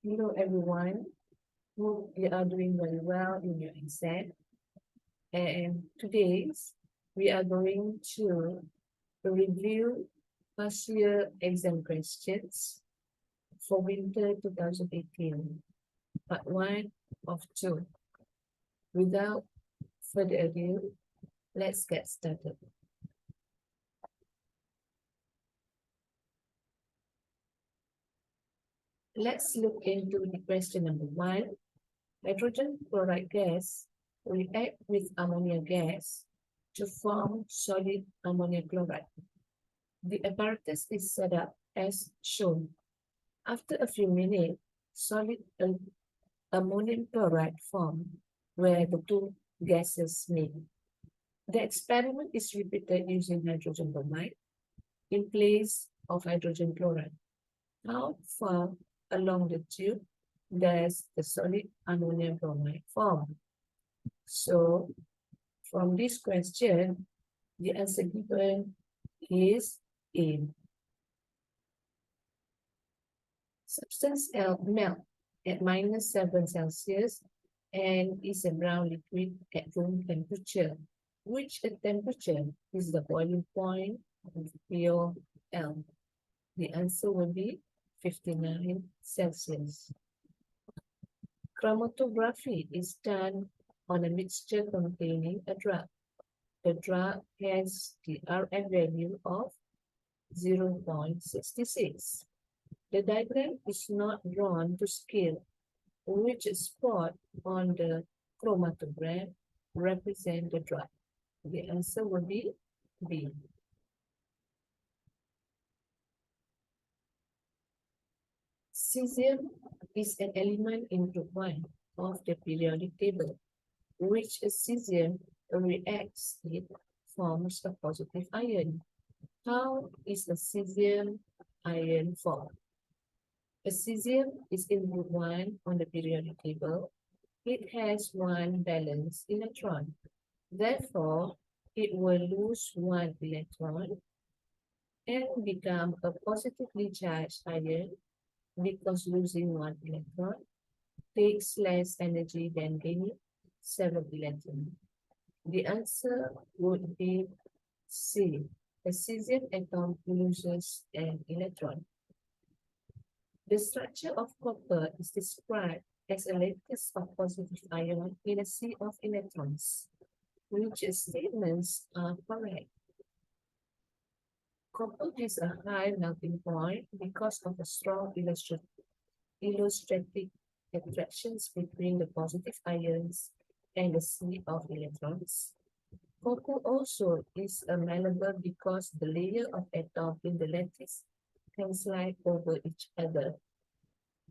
Hello everyone. Hope you are doing very well in your exam. And today we are going to review past year exam questions for winter 2018, part 1 of 2. Without further ado, let's get started. Let's look into the question number 1. Hydrogen chloride gas react with ammonia gas to form solid ammonia chloride. The apparatus is set up as shown. After a few minutes, solid ammonium chloride formed where the two gases meet. The experiment is repeated using hydrogen bromide in place of hydrogen chloride. How far along the tube does the solid ammonium bromide form? So, from this question, the answer given is A. Substance melt at -7 Celsius and is a brown liquid at room temperature, which temperature is the boiling point of pure L. The answer will be 59 Celsius. Chromatography is done on a mixture containing a drug. The drug has the RF value of 0.66. The diagram is not drawn to scale, which spot on the chromatogram represent the drug. The answer will be B. Cesium is an element in group 1 of the periodic table, which cesium reacts it forms a positive ion. How is a cesium ion formed? A cesium is in group 1 on the periodic table. It has one valence electron. Therefore, it will lose one electron and become a positively charged ion because losing one electron takes less energy than gaining 7 electrons. The answer would be C. A cesium atom loses an electron. The structure of copper is described as a lattice of positive ion in a sea of electrons. Which statements are correct? Copper has a high melting point because of a strong electrostatic attractions between the positive ions and the sea of electrons. Copper also is malleable because the layer of atom in the lattice can slide over each other,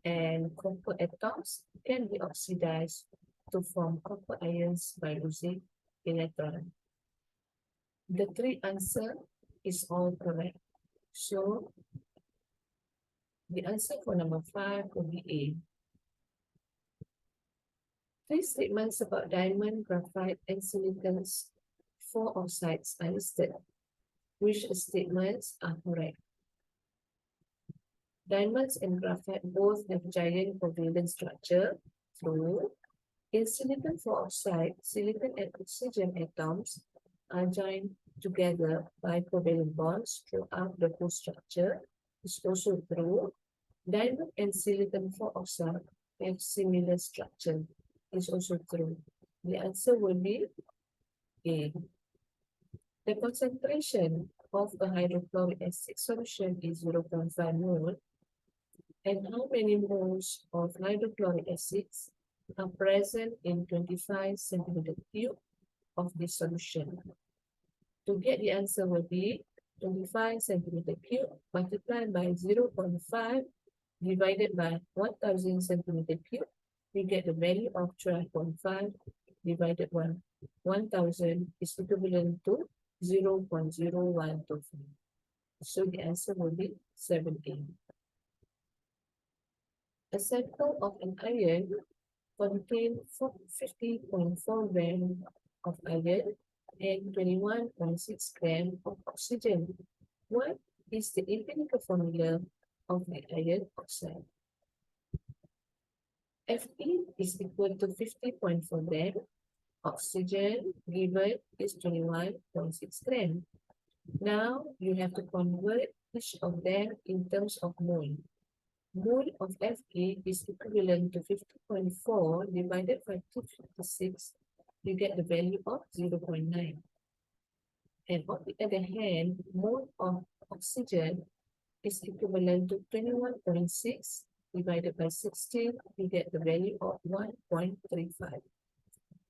and copper atoms can be oxidized to form copper ions by losing electron. The three answer is all correct. So the answer for number 5 will be A. Three statements about diamond, graphite, and silicon's 4 oxides are listed. Which statements are correct? Diamonds and graphite both have giant covalent structure. True. In silicon 4 oxide, silicon and oxygen atoms are joined together by covalent bonds throughout the whole structure. It's also true. Diamond and silicon 4 oxide have similar structure. It's also true. The answer will be A. The concentration of a hydrochloric acid solution is 0.5 mole. And how many moles of hydrochloric acids are present in 25 centimeter cube of this solution? To get the answer will be 25 centimeter cube multiplied by 0.5 divided by 1000 centimeter cube. We get the value of 12.5 divided by 1000 is equivalent to 0.0125. So the answer will be 17. A sample of an iron contains 50.4 grams of iron and 21.6 grams of oxygen. What is the empirical formula of the iron oxide? Fe is equal to 50.4 gram. Oxygen given is 21.6 gram. Now you have to convert each of them in terms of mole. Mole of Fe is equivalent to 50.4 divided by 256. You get the value of 0.9. And on the other hand, mole of oxygen is equivalent to 21.6 divided by 16. You get the value of 1.35.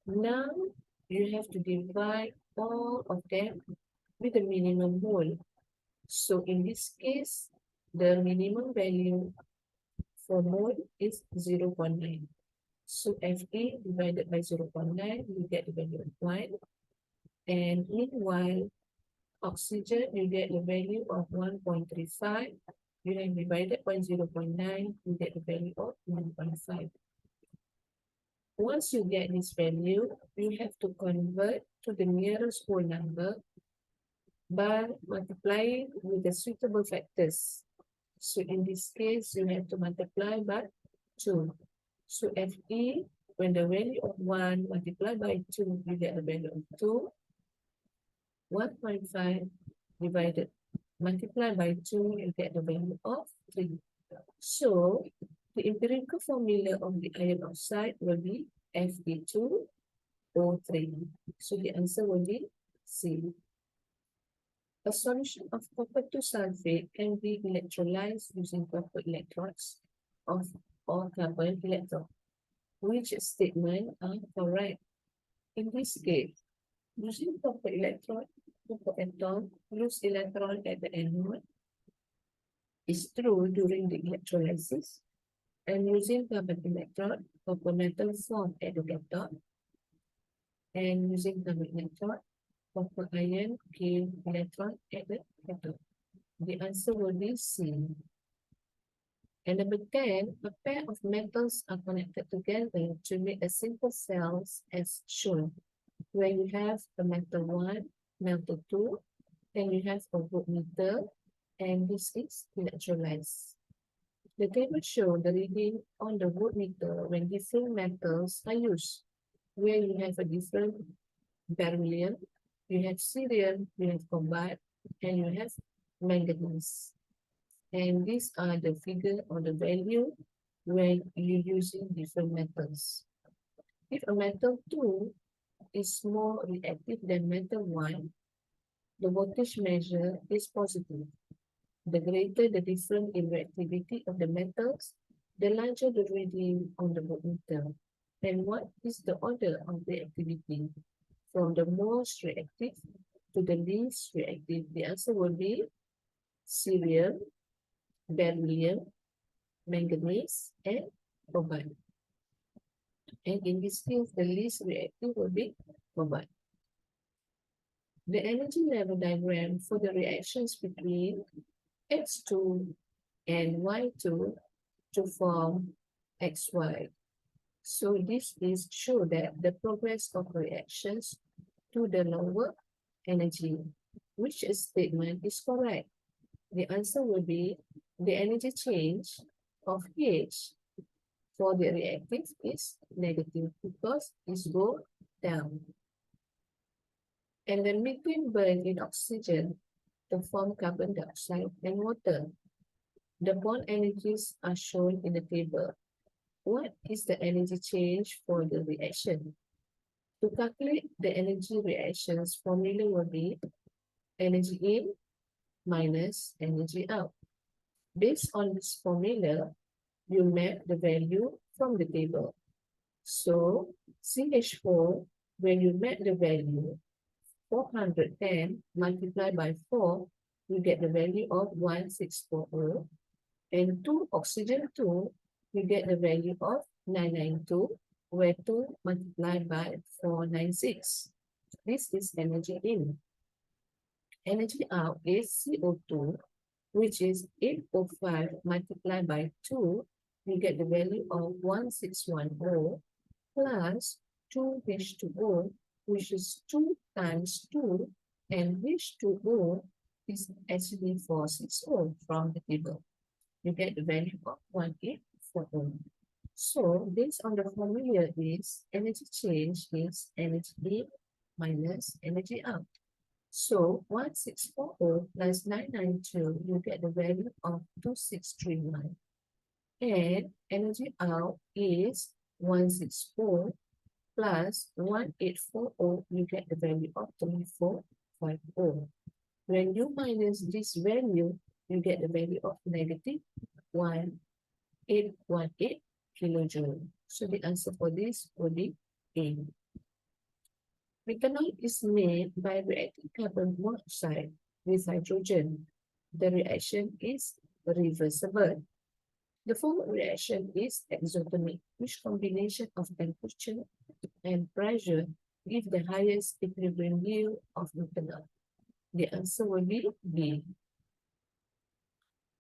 Now you have to divide all of them with the minimum mole. So in this case, the minimum value for mole is 0.9. So Fe divided by 0.9, you get the value of 1. And meanwhile, oxygen, you get the value of 1.35. You have divided by 0.9, you get the value of 1.5. Once you get this value, you have to convert to the nearest whole number by multiplying with the suitable factors. So in this case, you have to multiply by 2. So Fe, when the value of 1 multiplied by 2, you get the value of 2. 1.5 divided, multiplied by 2, you get the value of 3. So the empirical formula of the iron oxide will be Fe2O3. So the answer will be C. A solution of copper to sulfate can be electrolyzed using copper electrodes or carbon electrode. Which statement are correct? In this case, using copper electrode, copper atom lose electron at the anode is true during the electrolysis, and using carbon electrode, copper metal form at the cathode, and using carbon electrode, copper ion gain electron at the cathode. The answer will be C. And number 10, a pair of metals are connected together to make a simple cells as shown, where you have a metal 1, metal 2, and you have a voltmeter, and this is electrolyzed. The table shows the reading on the voltmeter when different metals are used, where you have a different beryllium, you have cerium, you have cobalt, and you have manganese. And these are the figure or the value when you're using different metals. If a metal 2 is more reactive than metal 1, the voltage measure is positive. The greater the difference in reactivity of the metals, the larger the reading on the voltmeter. And what is the order of reactivity? From the most reactive to the least reactive, the answer will be cerium, beryllium, manganese, and cobalt. And in this case, the least reactive will be cobalt. The energy level diagram for the reactions between X2 and Y2 to form XY. So this is show that the progress of reactions to the lower energy. Which statement is correct? The answer will be the energy change of pH for the reactive is negative because it's go down. And when methane burn in oxygen to form carbon dioxide and water, the bond energies are shown in the table. What is the energy change for the reaction? To calculate the energy reactions, formula will be energy in minus energy out. Based on this formula, you map the value from the table. So CH4, when you map the value, 410 multiplied by 4, you get the value of 1640. And 2 oxygen 2, you get the value of 992, where 2 multiplied by 496. This is energy in. Energy out is CO2, which is 805 multiplied by 2, you get the value of 1610 plus 2H2O, which is 2 times 2, and H2O is actually 460 from the table. You get the value of 1840. So based on the formula is energy change is energy in minus energy out. So 1640 plus 992, you get the value of 2631. And energy out is 164 plus 1840, you get the value of 3450. When you minus this value, you get the value of negative 1818 kilojoule. So the answer for this will be A. Methanol is made by reacting carbon monoxide with hydrogen. The reaction is reversible. The forward reaction is exothermic, which combination of temperature and pressure give the highest equilibrium yield of methanol. The answer will be B.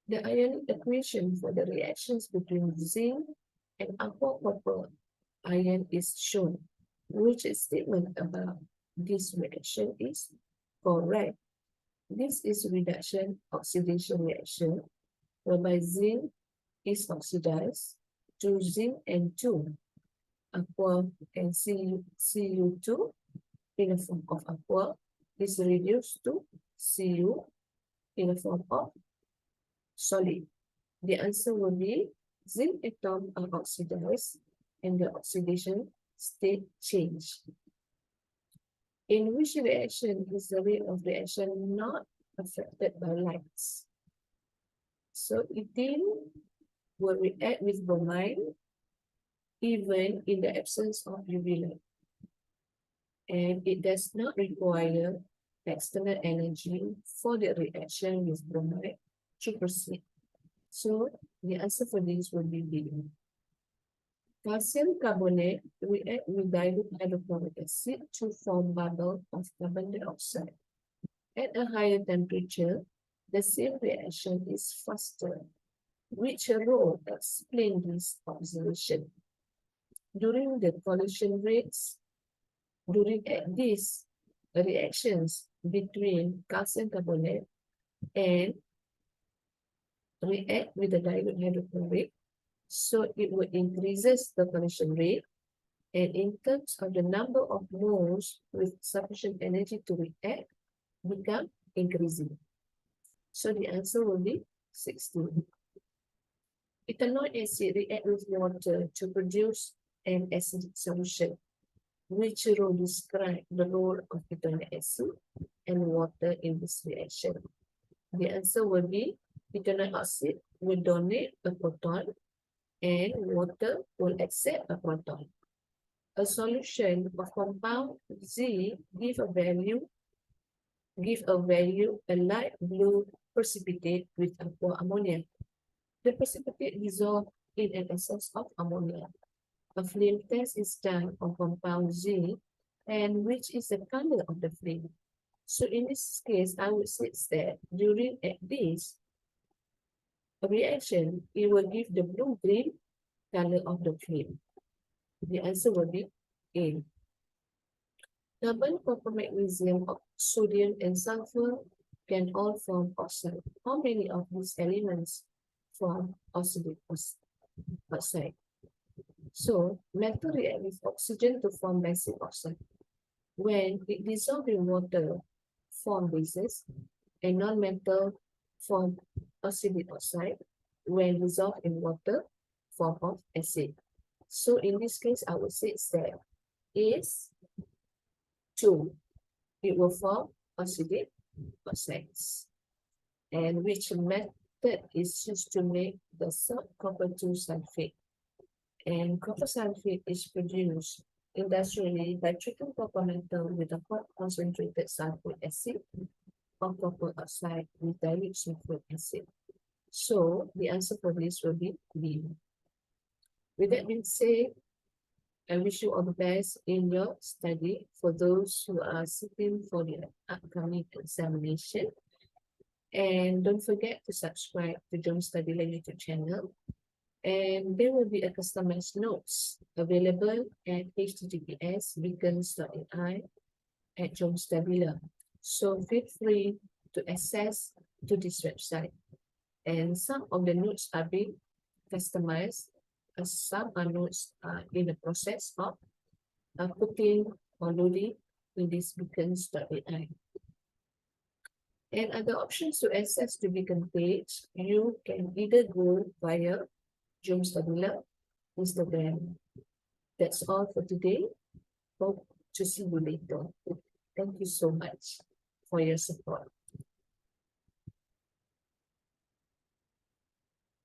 The ionic equation for the reactions between zinc and aqua copper ion is shown. Which statement about this reaction is correct? This is reduction oxidation reaction, whereby zinc is oxidized to zinc N2, aqua and Cu2 in the form of aqua is reduced to Cu in the form of solid. The answer will be zinc atoms are oxidized and the oxidation state change. In which reaction is the rate of reaction not affected by lights? So ethene will react with bromine even in the absence of UV light. And it does not require external energy for the reaction with bromide to proceed. So the answer for this will be B. Calcium carbonate react with dilute hydrochloric acid to form bubble of carbon dioxide. At a higher temperature, the same reaction is faster. Which role explain this observation? During the collision rates, during these reactions between calcium carbonate and react with the dilute hydrochloric, so it will increases the collision rate, and in terms of the number of moles with sufficient energy to react, become increasing. So the answer will be 16. Ethanoic acid react with water to produce an acidic solution. Which role describe the role of ethanoic acid and water in this reaction? The answer will be ethanoic acid will donate a proton and water will accept a proton. A solution of compound Z give a light blue precipitate with aqua ammonia. The precipitate dissolve in an essence of ammonia. A flame test is done on compound Z, and which is the color of the flame. So in this case, I would say that during this reaction, it will give the blue-green color of the flame. The answer will be A. Carbon, copper, magnesium, sodium, and sulfur can all form oxide. How many of these elements form oxide? So, metal react with oxygen to form basic oxide. When it dissolves in water, form bases, and non-metal form oxide oxide. When dissolved in water, form of acid. So in this case, I would say that is 2. It will form oxide oxides. And which method is used to make the salt copper 2 sulfate? And copper sulfate is produced industrially by treating copper metal with a hot concentrated sulfuric acid or copper oxide with dilute sulfuric acid. So the answer for this will be B. With that being said, I wish you all the best in your study for those who are sitting for the upcoming examination. And don't forget to subscribe to John Study Learn YouTube channel. And there will be a customized notes available at https://beacons.ai/John So feel free to access to this website. And some of the notes are being customized as some anodes are in the process of putting or loading in this beacons.ai. And other options to access the beacon page, you can either go via Joom's Tabular, Instagram. That's all for today. Hope to see you later. Thank you so much for your support.